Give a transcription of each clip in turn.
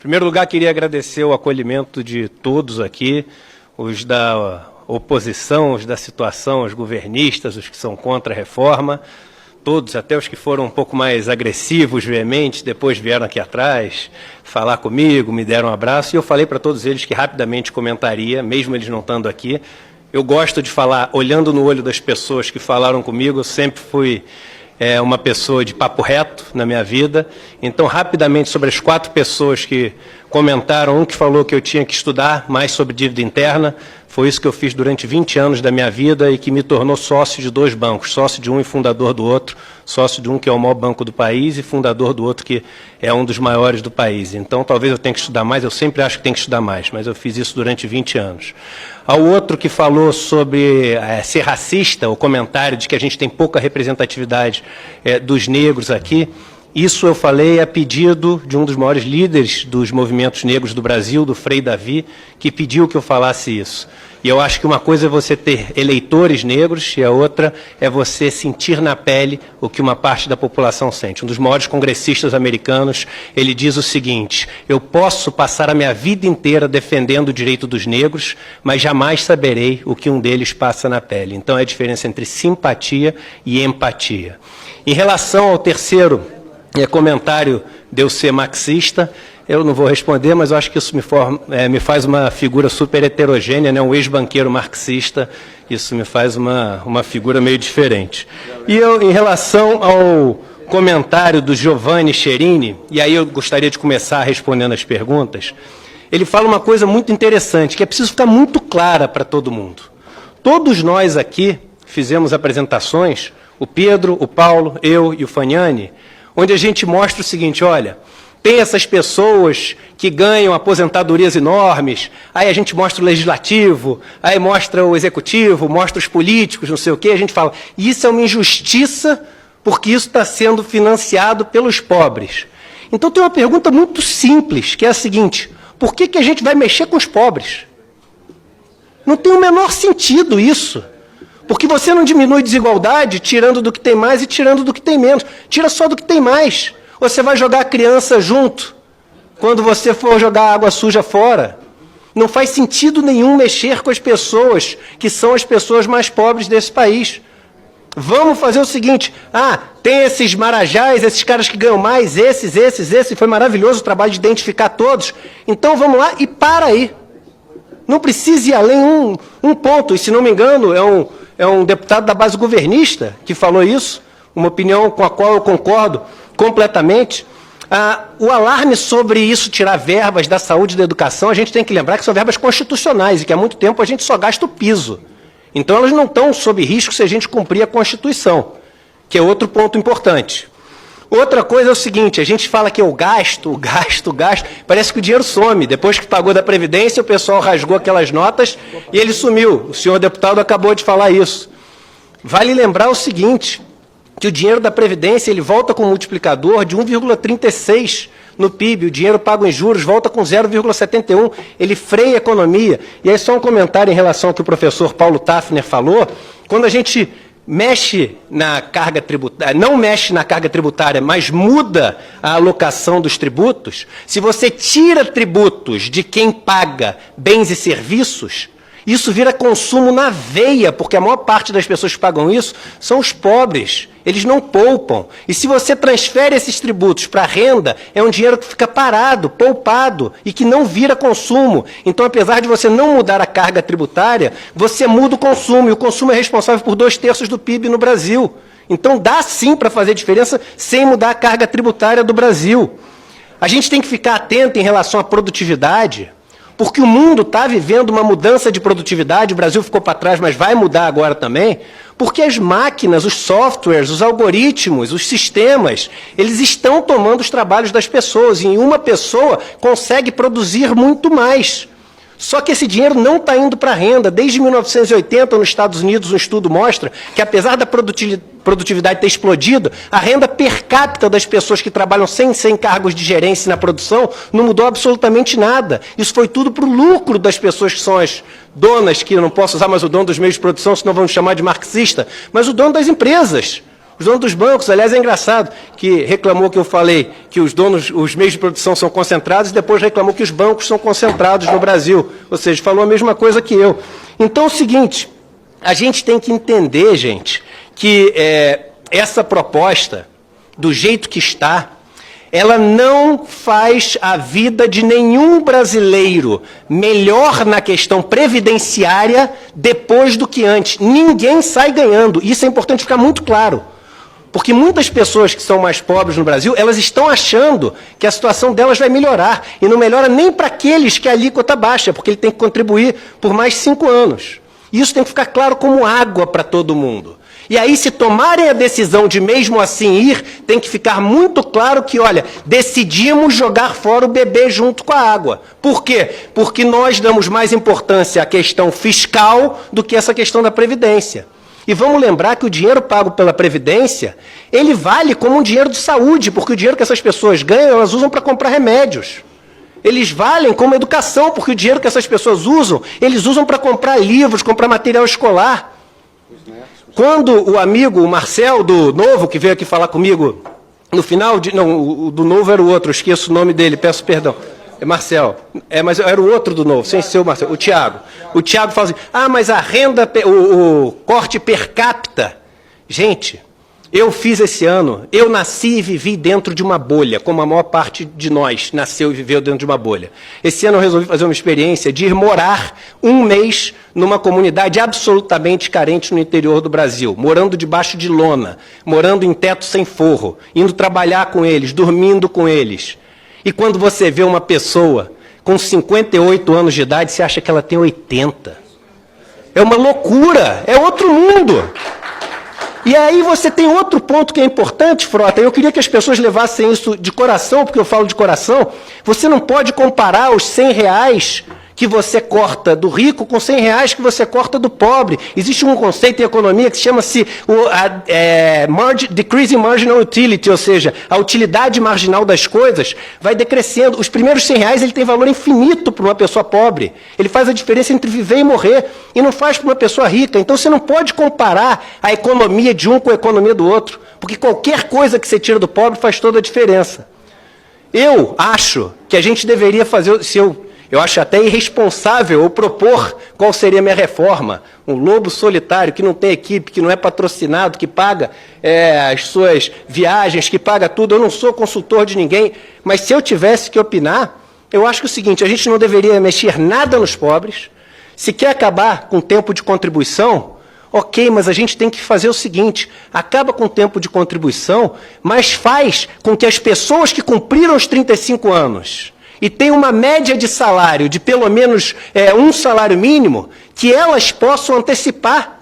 primeiro lugar, queria agradecer o acolhimento de todos aqui, os da oposição, os da situação, os governistas, os que são contra a reforma, todos, até os que foram um pouco mais agressivos, veementes, depois vieram aqui atrás falar comigo, me deram um abraço, e eu falei para todos eles que rapidamente comentaria, mesmo eles não estando aqui. Eu gosto de falar, olhando no olho das pessoas que falaram comigo, eu sempre fui uma pessoa de papo reto na minha vida. Então, rapidamente, sobre as 4 pessoas que comentaram, um que falou que eu tinha que estudar mais sobre dívida interna, foi isso que eu fiz durante 20 anos da minha vida e que me tornou sócio de 2 bancos, sócio de um e fundador do outro, sócio de um que é o maior banco do país e fundador do outro que é um dos maiores do país. Então, talvez eu tenha que estudar mais, eu sempre acho que tem que estudar mais, mas eu fiz isso durante 20 anos. Ao outro que falou sobre ser racista, o comentário de que a gente tem pouca representatividade dos negros aqui, isso eu falei a pedido de um dos maiores líderes dos movimentos negros do Brasil, do Frei Davi, que pediu que eu falasse isso. E eu acho que uma coisa é você ter eleitores negros e a outra é você sentir na pele o que uma parte da população sente. Um dos maiores congressistas americanos, ele diz o seguinte: eu posso passar a minha vida inteira defendendo o direito dos negros, mas jamais saberei o que um deles passa na pele. Então é a diferença entre simpatia e empatia. Em relação ao terceiro comentário de eu ser marxista, eu não vou responder, mas eu acho que isso me faz uma figura super heterogênea, né? Um ex-banqueiro marxista, isso me faz uma figura meio diferente. E eu, em relação ao comentário do Giovanni Cherini, e aí eu gostaria de começar respondendo as perguntas, ele fala uma coisa muito interessante, que é preciso ficar muito clara para todo mundo. Todos nós aqui fizemos apresentações, o Pedro, o Paulo, eu e o Fagnani, onde a gente mostra o seguinte: olha, tem essas pessoas que ganham aposentadorias enormes, aí a gente mostra o legislativo, aí mostra o executivo, mostra os políticos, não sei o quê, a gente fala, isso é uma injustiça porque isso está sendo financiado pelos pobres. Então tem uma pergunta muito simples, que é a seguinte: por que a gente vai mexer com os pobres? Não tem o menor sentido isso. Porque você não diminui desigualdade tirando do que tem mais e tirando do que tem menos. Tira só do que tem mais. Você vai jogar a criança junto quando você for jogar água suja fora. Não faz sentido nenhum mexer com as pessoas que são as pessoas mais pobres desse país. Vamos fazer o seguinte: tem esses marajás, esses caras que ganham mais, esses, foi maravilhoso o trabalho de identificar todos. Então vamos lá e para aí. Não precisa ir além um ponto, e se não me engano é um deputado da base governista que falou isso, uma opinião com a qual eu concordo completamente. O alarme sobre isso tirar verbas da saúde e da educação, a gente tem que lembrar que são verbas constitucionais e que há muito tempo a gente só gasta o piso. Então elas não estão sob risco se a gente cumprir a Constituição, que é outro ponto importante. Outra coisa é o seguinte: a gente fala que eu gasto, parece que o dinheiro some. Depois que pagou da Previdência, o pessoal rasgou aquelas notas e ele sumiu. O senhor deputado acabou de falar isso. Vale lembrar o seguinte, que o dinheiro da Previdência ele volta com um multiplicador de 1,36 no PIB. O dinheiro pago em juros volta com 0,71. Ele freia a economia. E aí só um comentário em relação ao que o professor Paulo Tafner falou. Quando a gente mexe na carga tributária, não mexe na carga tributária, mas muda a alocação dos tributos, se você tira tributos de quem paga bens e serviços, isso vira consumo na veia, porque a maior parte das pessoas que pagam isso são os pobres. Eles não poupam. E se você transfere esses tributos para a renda, é um dinheiro que fica parado, poupado, e que não vira consumo. Então, apesar de você não mudar a carga tributária, você muda o consumo, e o consumo é responsável por 2/3 do PIB no Brasil. Então, dá sim para fazer diferença sem mudar a carga tributária do Brasil. A gente tem que ficar atento em relação à produtividade, porque o mundo está vivendo uma mudança de produtividade, o Brasil ficou para trás, mas vai mudar agora também, porque as máquinas, os softwares, os algoritmos, os sistemas, eles estão tomando os trabalhos das pessoas, e uma pessoa consegue produzir muito mais. Só que esse dinheiro não está indo para a renda. Desde 1980, nos Estados Unidos, um estudo mostra que, apesar da produtividade ter explodido, a renda per capita das pessoas que trabalham sem cargos de gerência na produção não mudou absolutamente nada. Isso foi tudo para o lucro das pessoas que são as donas, que eu não posso usar mais o dono dos meios de produção, senão vamos chamar de marxista, mas o dono das empresas. Os donos dos bancos, aliás, é engraçado, que reclamou que eu falei que os meios de produção são concentrados e depois reclamou que os bancos são concentrados no Brasil. Ou seja, falou a mesma coisa que eu. Então é o seguinte, a gente tem que entender, gente, que essa proposta, do jeito que está, ela não faz a vida de nenhum brasileiro melhor na questão previdenciária depois do que antes. Ninguém sai ganhando. Isso é importante ficar muito claro. Porque muitas pessoas que são mais pobres no Brasil, elas estão achando que a situação delas vai melhorar. E não melhora nem para aqueles que a alíquota baixa, porque ele tem que contribuir por mais 5 anos. Isso tem que ficar claro como água para todo mundo. E aí, se tomarem a decisão de mesmo assim ir, tem que ficar muito claro que, olha, decidimos jogar fora o bebê junto com a água. Por quê? Porque nós damos mais importância à questão fiscal do que essa questão da Previdência. E vamos lembrar que o dinheiro pago pela Previdência, ele vale como um dinheiro de saúde, porque o dinheiro que essas pessoas ganham, elas usam para comprar remédios. Eles valem como educação, porque o dinheiro que essas pessoas usam, eles usam para comprar livros, comprar material escolar. Quando o amigo, o Marcel, do Novo, que veio aqui falar comigo, no final, não, o do Novo era o outro, eu esqueço o nome dele, peço perdão. É Marcel, mas era o outro do Novo, sem ser o Marcel, o Tiago. O Tiago fala assim, mas a renda, o corte per capita. Gente, eu fiz esse ano, eu nasci e vivi dentro de uma bolha, como a maior parte de nós nasceu e viveu dentro de uma bolha. Esse ano eu resolvi fazer uma experiência de ir morar um mês numa comunidade absolutamente carente no interior do Brasil, morando debaixo de lona, morando em teto sem forro, indo trabalhar com eles, dormindo com eles. E quando você vê uma pessoa com 58 anos de idade, você acha que ela tem 80. É uma loucura, é outro mundo. E aí você tem outro ponto que é importante, Frota, eu queria que as pessoas levassem isso de coração, porque eu falo de coração, você não pode comparar os R$100 que você corta do rico com R$100 que você corta do pobre. Existe um conceito em economia que chama-se Decreasing Marginal Utility, ou seja, a utilidade marginal das coisas vai decrescendo. Os primeiros R$100 ele tem valor infinito para uma pessoa pobre. Ele faz a diferença entre viver e morrer, e não faz para uma pessoa rica. Então você não pode comparar a economia de um com a economia do outro, porque qualquer coisa que você tira do pobre faz toda a diferença. Eu acho que a gente deveria fazer, eu acho até irresponsável eu propor qual seria a minha reforma. Um lobo solitário que não tem equipe, que não é patrocinado, que paga as suas viagens, que paga tudo. Eu não sou consultor de ninguém, mas se eu tivesse que opinar, eu acho que é o seguinte, a gente não deveria mexer nada nos pobres. Se quer acabar com o tempo de contribuição, ok, mas a gente tem que fazer o seguinte, acaba com o tempo de contribuição, mas faz com que as pessoas que cumpriram os 35 anos e tem uma média de salário de pelo menos um salário mínimo, que elas possam antecipar.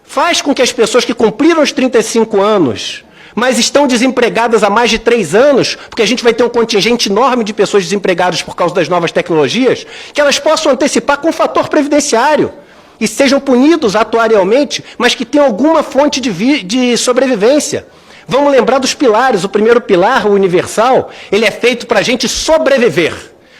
Faz com que as pessoas que cumpriram os 35 anos, mas estão desempregadas há mais de 3 anos, porque a gente vai ter um contingente enorme de pessoas desempregadas por causa das novas tecnologias, que elas possam antecipar com o fator previdenciário e sejam punidos atuarialmente, mas que tenham alguma fonte de sobrevivência. Vamos lembrar dos pilares. O primeiro pilar, o universal, ele é feito para a gente sobreviver.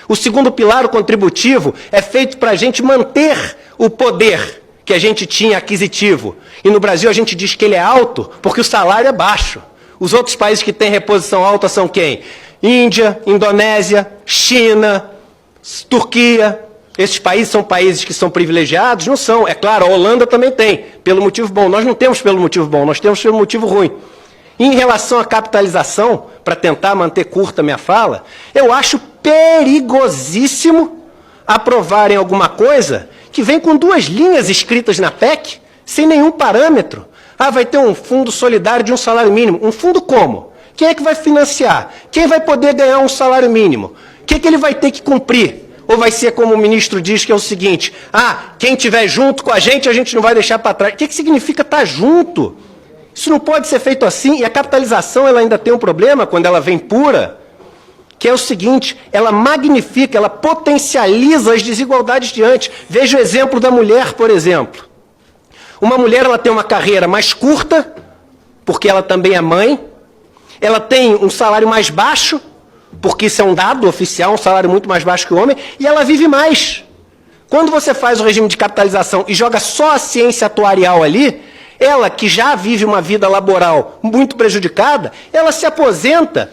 O segundo pilar, o contributivo, é feito para a gente manter o poder que a gente tinha aquisitivo. E no Brasil a gente diz que ele é alto porque o salário é baixo. Os outros países que têm reposição alta são quem? Índia, Indonésia, China, Turquia. Esses países são países que são privilegiados? Não são. É claro, a Holanda também tem, pelo motivo bom. Nós não temos pelo motivo bom, nós temos pelo motivo ruim. Em relação à capitalização, para tentar manter curta a minha fala, eu acho perigosíssimo aprovarem alguma coisa que vem com 2 linhas escritas na PEC, sem nenhum parâmetro. Vai ter um fundo solidário de um salário mínimo. Um fundo como? Quem é que vai financiar? Quem vai poder ganhar um salário mínimo? O que ele vai ter que cumprir? Ou vai ser como o ministro diz, que é o seguinte, quem estiver junto com a gente não vai deixar para trás. O que significa estar junto? Isso não pode ser feito assim, e a capitalização ela ainda tem um problema quando ela vem pura, que é o seguinte, ela magnifica, ela potencializa as desigualdades de antes. Veja o exemplo da mulher, por exemplo. Uma mulher ela tem uma carreira mais curta, porque ela também é mãe, ela tem um salário mais baixo, porque isso é um dado oficial, um salário muito mais baixo que o homem, e ela vive mais. Quando você faz o regime de capitalização e joga só a ciência atuarial ali, ela que já vive uma vida laboral muito prejudicada, ela se aposenta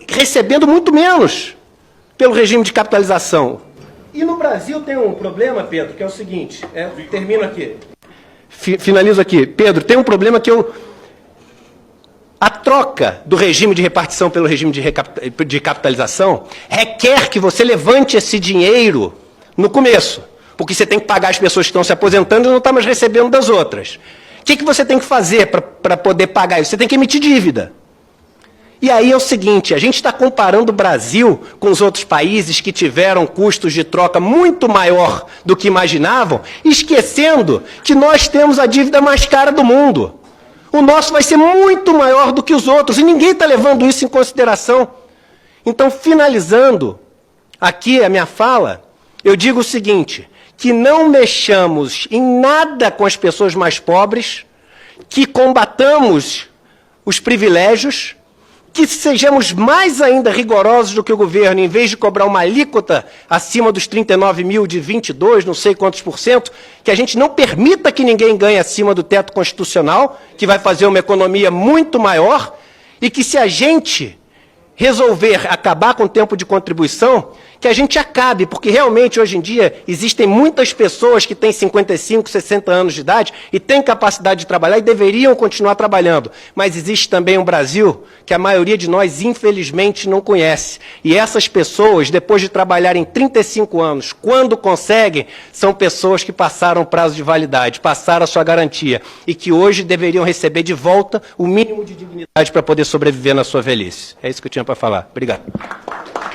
recebendo muito menos pelo regime de capitalização. E no Brasil tem um problema, Pedro, que é o seguinte, termino aqui, finalizo aqui. Pedro, tem um problema que a troca do regime de repartição pelo regime de capitalização requer que você levante esse dinheiro no começo, porque você tem que pagar as pessoas que estão se aposentando e não está mais recebendo das outras. O que você tem que fazer para poder pagar isso? Você tem que emitir dívida. E aí é o seguinte, a gente está comparando o Brasil com os outros países que tiveram custos de troca muito maior do que imaginavam, esquecendo que nós temos a dívida mais cara do mundo. O nosso vai ser muito maior do que os outros, e ninguém está levando isso em consideração. Então, finalizando aqui a minha fala, eu digo o seguinte, que não mexamos em nada com as pessoas mais pobres, que combatamos os privilégios, que sejamos mais ainda rigorosos do que o governo, em vez de cobrar uma alíquota acima dos 39 mil de 22, não sei quantos por cento, que a gente não permita que ninguém ganhe acima do teto constitucional, que vai fazer uma economia muito maior, e que se a gente resolver acabar com o tempo de contribuição, que a gente acabe, porque realmente hoje em dia existem muitas pessoas que têm 55, 60 anos de idade e têm capacidade de trabalhar e deveriam continuar trabalhando. Mas existe também um Brasil que a maioria de nós, infelizmente, não conhece. E essas pessoas, depois de trabalharem 35 anos, quando conseguem, são pessoas que passaram o prazo de validade, passaram a sua garantia e que hoje deveriam receber de volta o mínimo de dignidade para poder sobreviver na sua velhice. É isso que eu tinha para falar. Obrigado.